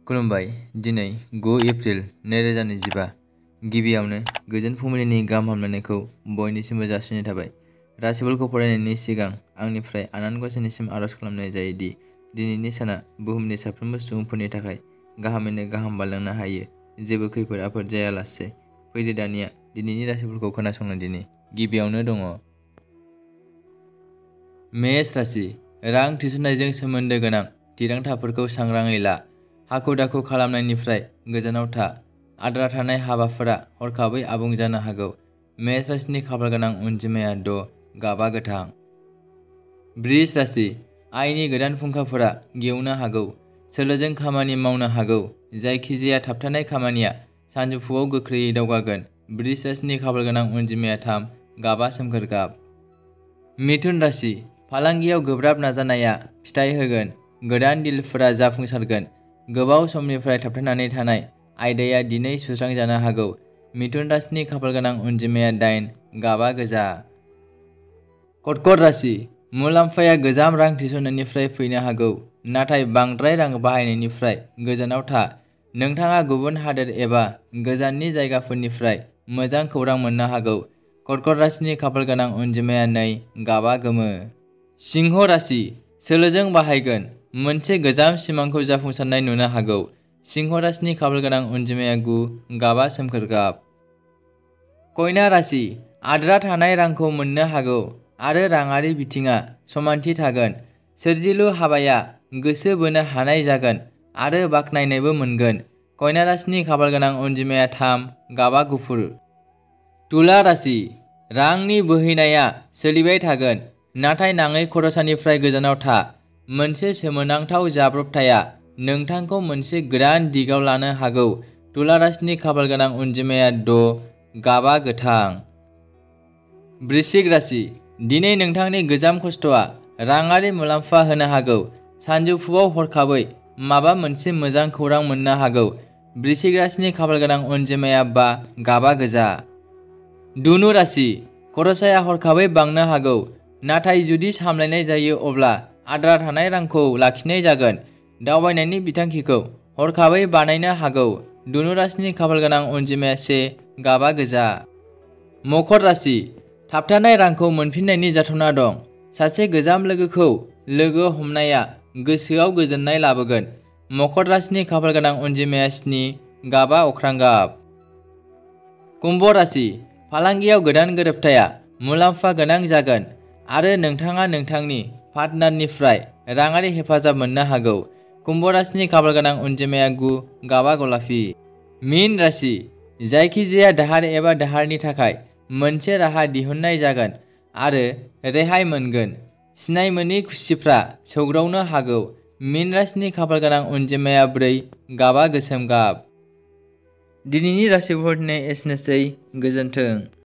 खुलुमबाय। दिनै 9 एप्रिल 2025 गिबियावनो गोजोन फुंबिलिनि गाहाम हामलायनायखौ बयनिसिमबो जासिनाय थाबाय। राशिफोरखौ फरायनायनि सिगां आंनिफ्राय आनान गसाइनिसिम आरज खालामनाय जायोदि दिनैनि साना बुहुमनि साफ्रोमबो सुबुंफोरनि थाखाय गाहामैनो गाहाम बारलांनो हायो, जेबो खैफोद आफोद जायालासे। फैदो दानिया दिनैनि राशिफोरखौ खोनासंनो दिनै गिबियावनो दङ मेष राशि। रां थिसननायजों सोमोन्दो गोनां थिरांथाफोरखौ सांग्राङै ला। हाखु-दाखु खालामनायनिफ्राय गोजानाव था। आद्रा थानाय हाबाफोरा हरखाबै आबुं जानो हागौ। मेष राशिनि खाफालगोनां अनजिमाया 6, गाबा गोथां। बृष राशि। आयनि गोदान फुंखाफोरा गेवनो हागौ। सोलोजों खामानि मावनो हागौ। जायखिजाया थाबथानाय खामानिया सानजौफुआव गोख्रैयै दावगागोन। बृष राशिनि खाफालगोनां अनजिमाया 3, गाबा सोमखोर गाब। मिथुन राशि। फालांगियाव गोब्राब नाजानाया फिथाइ होगोन। गोदान डिलफोरा जाफुंसारगोन। गोबाव समनिफ्राय थाबथानानै थानाय आयदाया दिनै सुस्रांजानो हागौ। मिथुन राशिनि खाफालगोनां अनजिमाया 8, गाबा गोजा। कर्कट राशि। मुलाम्फाया गोजाम रां थिसननायनिफ्राय फैनो हागौ, नाथाय बांद्राय रां बाहायनायनिफ्राय गोजानाव था। नोंथाङा गुबुन हादोर एबा गोजाननि जायगाफोरनिफ्राय मोजां खौरां मोननो हागौ। कर्कट राशिनि खाफालगोनां अनजिमाया 2, गाबा गोमो। सिंह राशि। सोलोजों बाहायगोन। मोनसे गोजाम सिमांखौ जाफुंसारनाय नुनो हागौ। सिंह राशिनि खाफालगोनां अनजिमाया 9, गाबा सोमखोर गाब। कन्या राशि। आद्रा थानाय रांखौ मोननो हागौ आरो राङारि बिथिङा समानथि थागोन। सोरजिलु हाबाया गोसो बोनो हानाय जागोन आरो बाख्नायनायबो मोनगोन। कन्या राशिनि खाफालगोनां अनजिमाया 3, गाबा गुफुर। तुला राशि। रांनि बोहैनाया सोलिबाय थागोन, नाथाय नाङै खरसानिफ्राय गोजानाव था। मोनसे सोमोनांथाव जाब्रबथाया नोंथांखौ मोनसे गोदान दिगाव लानो हागौ। तुला राशिनि खाफालगोनां अनजिमाया 6, गाबा गोथां। वृश्चिक राशि। दिनै नोंथांनि गोजाम खस्थ'आ राङारि मुलाम्फा होनो हागौ। सानजौफुआव हरखाबै माबा मोनसे मोजां खौरां मोननो हागौ। वृश्चिक राशिनि खाफालगोनां अनजिमाया 5, गाबा गोजा। धनु राशि। खरसाया हरखाबै बांनो हागौ, नाथाय जुदि सामलायनाय जायो अब्ला आद्रा थानाय रांखौ लाखिनाय जागोन। दावबायनायनि बिथांखिखौ हरखाबै बानायनो हागौ। धनु राशिनि खाफालगोनां अनजिमाया 1, गाबा गोजा। मकर राशि। थाबथानाय रांखौ मोनफिननायनि जाथावना दं। सासे गोजाम लोगोखौ लोगो हमनाया गोसोआव गोजोननाय लाबोगोन। मकर राशिनि खाफालगोनां अनजिमाया 7, गाबा अख्रां गाब। कुम्भ राशि। फालांगियाव गोदान गोरोबथाया मुलाम्फा गोनां जागोन आरो नोंथाङा नोंथांनि पार्टनारनिफ्राय राङारि हेफाजाब मोननो हागौ। कुम्भ राशिनि खाफालगोनां अनजिमाया 9, गाबा गलापि। मीन राशि। जायखिजाया दाहार एबा दाहारनि थाखाय मोनसे राहा दिहुननाय जागोन आरो रेहाय मोनगोन। सिनाय मोनै खुसिफ्रा सौग्रावनो हागौ। मीन राशिनि खाफालगोनां अनजिमाया 4, गाबा गोसोम गाब। दिनैनि राशिफोरनि एसेनोसै। गोजोन्थों।